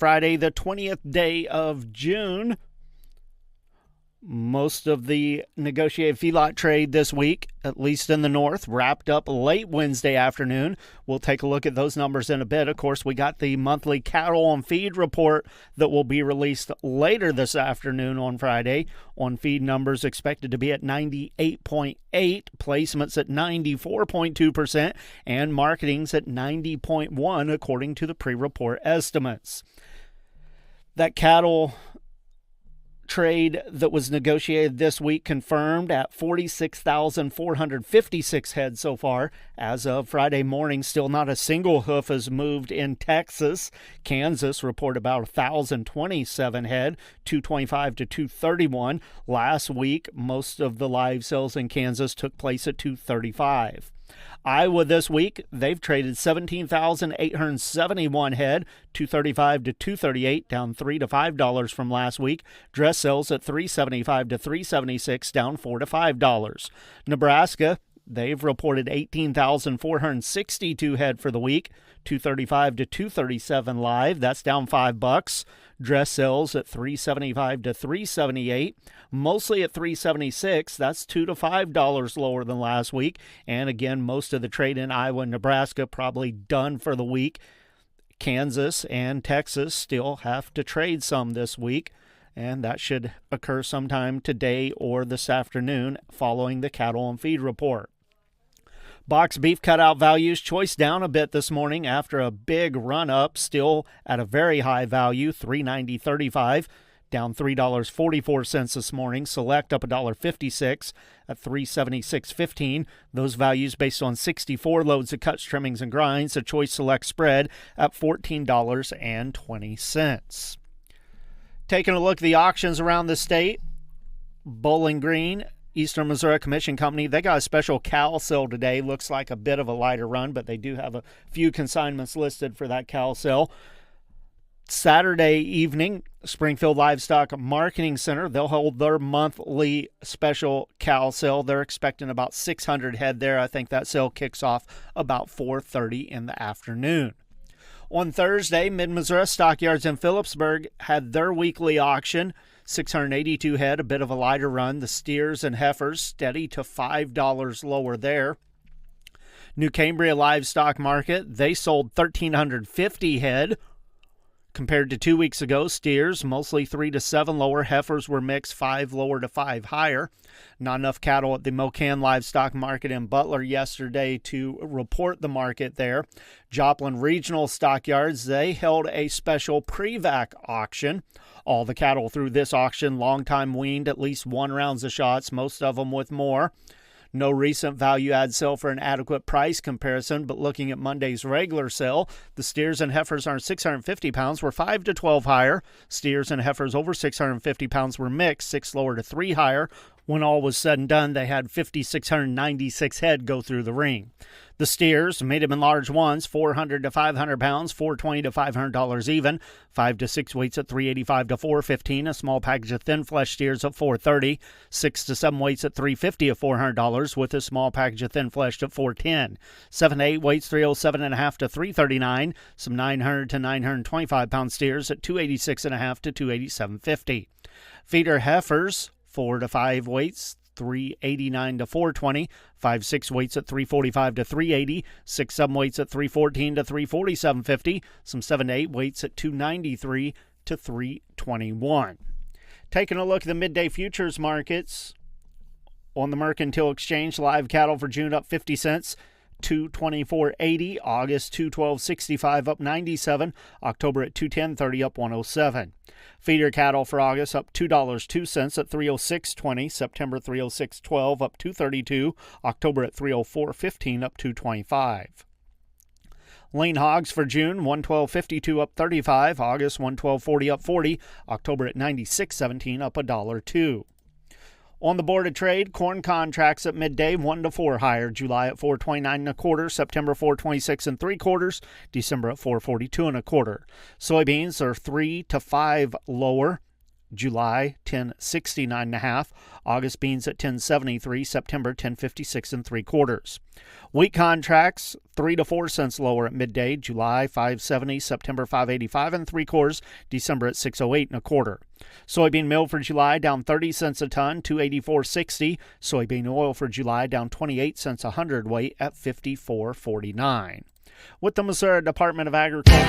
Friday, the 20th day of June. Most of the negotiated feedlot trade this week, at least in the north, wrapped up late Wednesday afternoon. We'll take a look at those numbers in a bit. Of course, we got the monthly cattle and feed report that will be released later this afternoon on Friday. On feed numbers expected to be at 98.8, placements at 94.2%, and marketings at 90.1 according to the pre-report estimates. That cattle trade that was negotiated this week confirmed at 46,456 head so far. As of Friday morning, still not a single hoof has moved in Texas. Kansas reported about 1,027 head, 225 to 231. Last week, most of the live sales in Kansas took place at 235. Iowa this week, they've traded 17,871 head, 235 to 238, down $3 to $5 from last week. Dress sales at 375 to 376, down $4 to $5. Nebraska, they've reported 18,462 head for the week, 235 to 237 live. That's down $5. Dress sales at 375 to 378, mostly at 376. That's $2 to $5 lower than last week. And again, most of the trade in Iowa and Nebraska probably done for the week. Kansas and Texas still have to trade some this week, and that should occur sometime today or this afternoon following the cattle and feed report. Box beef cutout values choice down a bit this morning after a big run up, still at a very high value, $390.35, down $3.44 this morning. Select up $1.56 at $376.15. Those values based on 64 loads of cuts, trimmings, and grinds. A choice select spread at $14.20. Taking a look at the auctions around the state, Bowling Green, Eastern Missouri Commission Company, they got a special cow sale today. Looks like a bit of a lighter run, but they do have a few consignments listed for that cow sale. Saturday evening, Springfield Livestock Marketing Center, they'll hold their monthly special cow sale. They're expecting about 600 head there. I think that sale kicks off about 4:30 in the afternoon. On Thursday, Mid-Missouri Stockyards in Phillipsburg had their weekly auction. 682 head, a bit of a lighter run. The steers and heifers steady to $5 lower there. New Cambria Livestock Market, they sold 1,350 head. Compared to 2 weeks ago, steers mostly 3 to 7 lower. Heifers were mixed 5 lower to 5 higher. Not enough cattle at the Mocan Livestock Market in Butler yesterday to report the market there. Joplin Regional Stockyards, they held a special pre-vac auction. All the cattle through this auction, long time weaned, at least one rounds of shots, most of them with more. No recent value-add sale for an adequate price comparison, but looking at Monday's regular sale, the steers and heifers under 650 pounds were 5 to 12 higher. Steers and heifers over 650 pounds were mixed, 6 lower to 3 higher. When all was said and done, they had 5,696 head go through the ring. The steers, medium and large ones, 400 to 500 pounds, $420 to $500 even. 5 to 6 weights at $385 to $415. A small package of thin flesh steers at $430. 6 to 7 weights at $350 to $400, with a small package of thin flesh at $410. 7 to 8 weights, $307.5 to $339. Some 900 to 925 pound steers at $286.5 to $287.50. Feeder heifers, 4 to 5 weights, $389 to $420, 5-6 weights at $345 to $380, 6-7 weights at $314 to $347.50, some 7 to 8 weights at $293 to $321. Taking a look at the midday futures markets on the Mercantile Exchange, live cattle for June up 50 cents. $224.80, August $212.65 up 97, October at $210.30 up 107. Feeder cattle for August up $2.02 at $306.20, September $306.12 up $232, October at $304.15 up $225. Lean hogs for June, $112.52 up 35, August $112.40 up 40, October at $96.17 up $1.02. On the board of trade, corn contracts at midday 1 to 4 higher. July at 4.29 1/4, September 4.26 3/4, December at 4.42 1/4. Soybeans are 3 to 5 lower. July 1069.5, August beans at 1073, September 1056 3/4. Wheat contracts 3 to 4 cents lower at midday, July 570, September 585 3/4, December at 608 1/4. Soybean meal for July down 30 cents a ton, 284.60. Soybean oil for July down 28 cents a hundredweight at 54.49. With the Missouri Department of Agriculture